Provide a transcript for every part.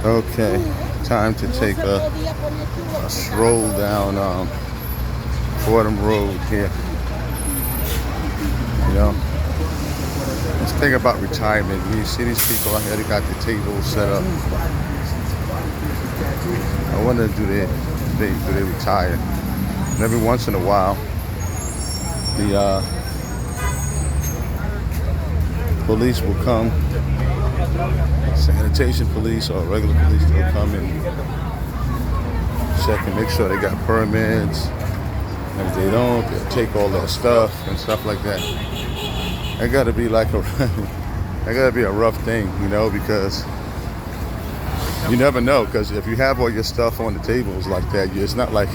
Okay, time to take a stroll down Fordham Road here. You know, let's think about retirement. You see these people out here, they got the tables set up. I wonder, do they retire? And every once in a while, the police will come, sanitation police or regular police will come and check and make sure they got permits. And if they don't, they'll take all that stuff and stuff like that. That gotta be like that gotta be a rough thing, you know, because you never know. Because if you have all your stuff on the tables like that, it's not like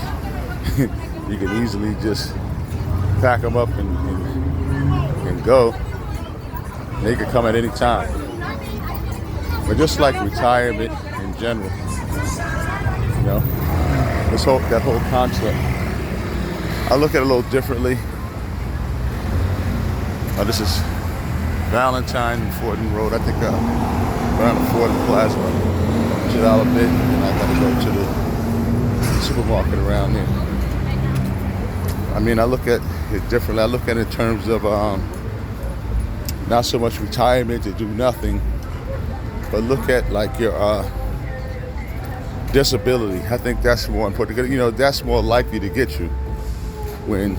you can easily just pack them up and go. They could come at any time. But just like retirement in general, you know, that whole concept, I look at it a little differently. This is Valentine and Fordham Road. I think around the Fordham Plaza, $2 bit, and I gotta go to the supermarket around here. I mean, I look at it differently. I look at it in terms of not so much retirement to do nothing, but look at like your disability. I think that's more important. You know, that's more likely to get you when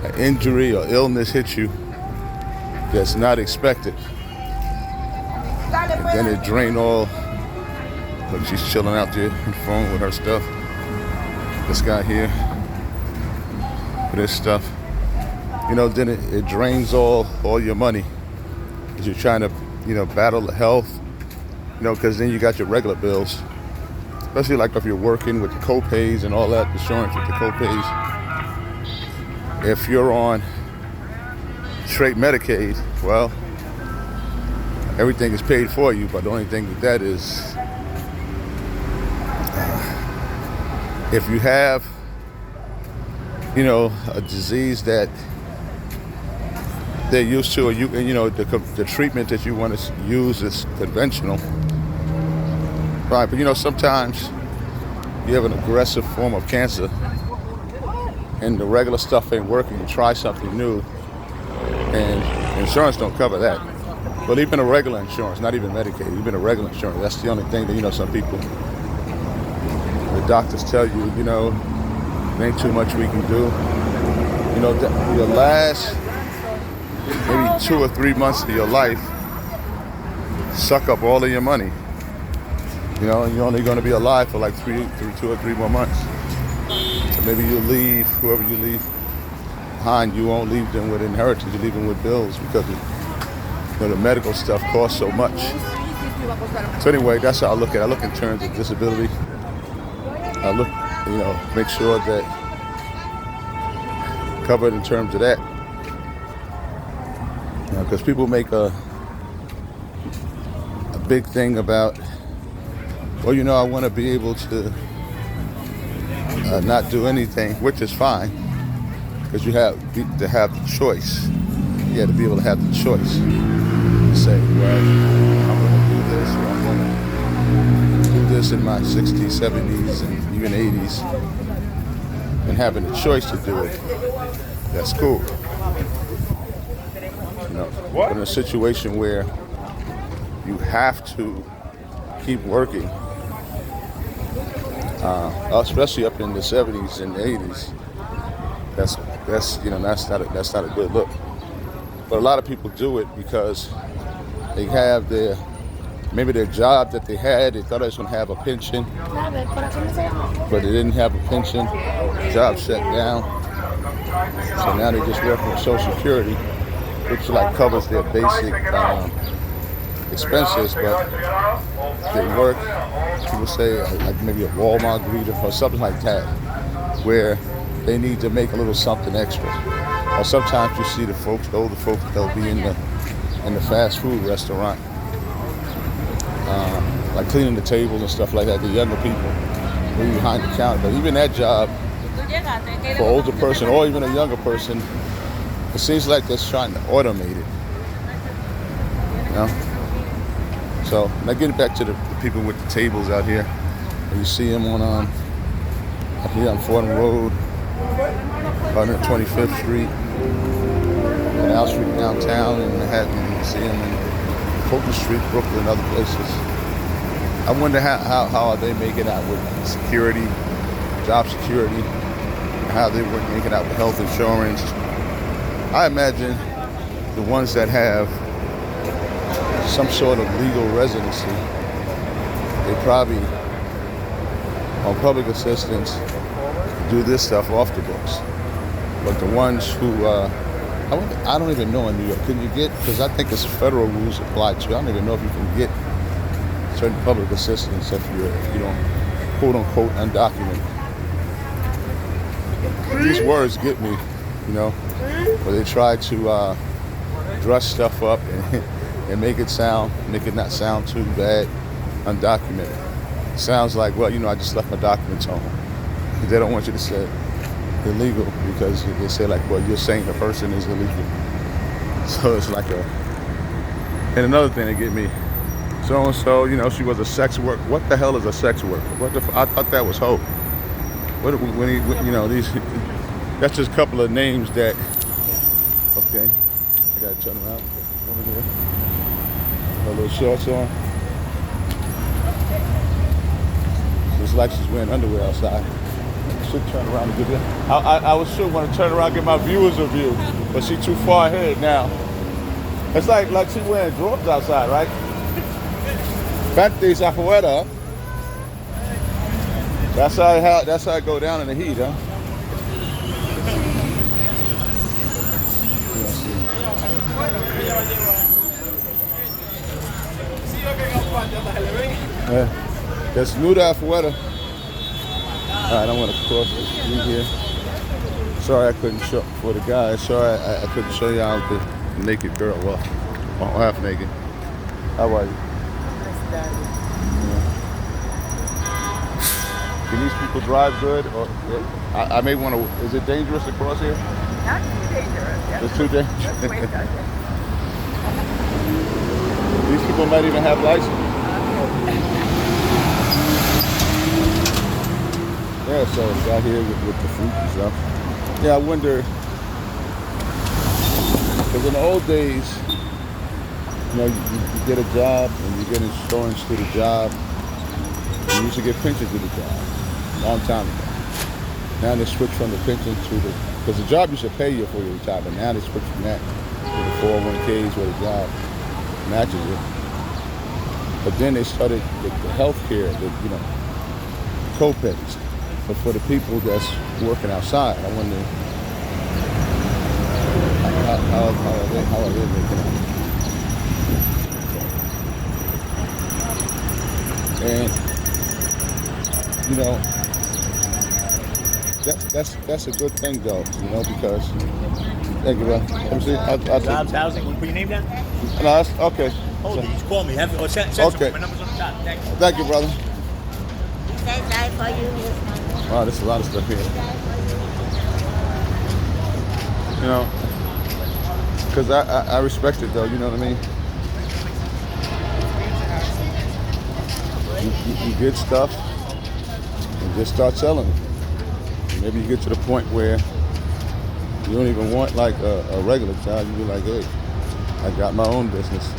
an injury or illness hits you that's not expected. And then it drain all. Look, she's chilling out there on the phone with her stuff. This guy here, with his stuff. You know, then it drains all your money as you're trying to, you know, battle the health. You know, because then you got your regular bills, especially like if you're working with the co-pays and all that, insurance with the co-pays. If you're on straight Medicaid, well, everything is paid for you, but the only thing with that is if you have, you know, a disease that they're used to, and you know, the treatment that you want to use is conventional, right? But you know, sometimes you have an aggressive form of cancer and the regular stuff ain't working. You try something new, and insurance don't cover that. But even a regular insurance, not even Medicaid, even a regular insurance, that's the only thing that, you know, some people, the doctors tell you, you know, there ain't too much we can do. You know, your last maybe 2 or 3 months of your life suck up all of your money. You know, and you're only going to be alive for like 2 or 3 more months. So maybe you leave, whoever you leave behind, you won't leave them with inheritance, you leave them with bills because you know, the medical stuff costs so much. So anyway, that's how I look at it. I look in terms of disability. I look, you know, make sure that covered in terms of that. Because people make a big thing about, well, you know, I want to be able to not do anything, which is fine, because you have to have the choice. You have to be able to have the choice to say, well, I'm going to do this, or I'm going to do this in my 60s, 70s, and even 80s, and having the choice to do it. That's cool. You know, but in a situation where you have to keep working, especially up in the 70s and 80s, that's you know, that's not a good look. But a lot of people do it because they have maybe their job that they had, they thought they was going to have a pension, but they didn't have a pension. The job shut down, so now they just work with Social Security, which like covers their basic expenses, but they work, people say, like maybe a Walmart greeter or something like that, where they need to make a little something extra. Or sometimes you see the older folks, they'll be in the fast food restaurant, like cleaning the tables and stuff like that. The younger people, maybe behind the counter. But even that job, for an older person or even a younger person, it seems like they're trying to automate it. You know? So now getting back to the people with the tables out here. You see them on up here on Fordham Road, 125th Street, Canal Street downtown in Manhattan. You see them in Fulton Street, Brooklyn, other places. I wonder how are they making out with security, job security, how they were making out with health insurance. I imagine the ones that have some sort of legal residency, they probably, on public assistance, do this stuff off the books. But the ones who, I don't even know in New York, can you get, because I think it's federal rules apply to, I don't even know if you can get certain public assistance if you're, quote unquote, undocumented. These words get me, where they try to dress stuff up and make it not sound too bad, undocumented. It sounds like, well, I just left my documents home. They don't want you to say illegal because they say like, well, you're saying the person is illegal. So it's like and another thing that get me, so-and-so, she was a sex worker. What the hell is a sex worker? I thought that was hope. These, that's just a couple of names that, okay, I gotta turn around over here. A little shorts on. It's like she's wearing underwear outside. I should turn around and give you. I was sure want to turn around and give my viewers a view, but she's too far ahead now. It's like she's wearing drawers outside, right? Panties afuera. That's how I go down in the heat, huh? Desnuda afuera. Alright, I'm gonna cross the street here. Sorry I couldn't show for the guys. Sorry I couldn't show y'all the naked girl. Well, half naked. How are you? Can these people drive good? Or I may want to. Is it dangerous to cross here? Not too dangerous. Yeah. It's too dangerous. These people might even have license. Yeah, so it's out here with the fruit and stuff. Yeah, I wonder, because in the old days, you get a job and you get insurance through the job. You used to get pension through the job, a long time ago. Now they switch from the pension to because the job used to pay you for your retirement. Now they switch from that to the 401ks where the job matches it. But then they started the health care, co-pays. But for the people that's working outside, I wonder how are they making it? And that's a good thing though, because thank you, bro. Let me see. Jobs, housing. Want to put your name down? No, that's okay. Hold it. Just call me. Send Okay. my number's on the top. Thank you. Thank you, brother. Thank God for you. Wow, there's a lot of stuff here. Because I respect it though, you know what I mean? You get stuff and just start selling it. Maybe you get to the point where you don't even want like a regular job. You be like, hey, I got my own business.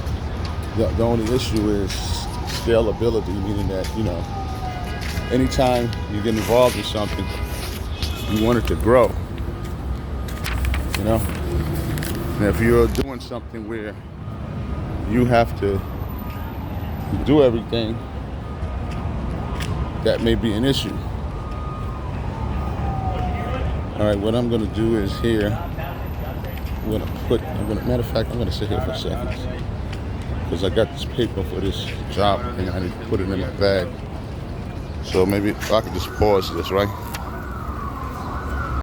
The only issue is scalability, meaning that, anytime you get involved in something, you want it to grow. And if you're doing something where you have to do everything, that may be an issue. All right, what I'm gonna do is here, matter of fact, I'm gonna sit here for a second because I got this paper for this job and I need to put it in my bag. So maybe if I could just pause this, right?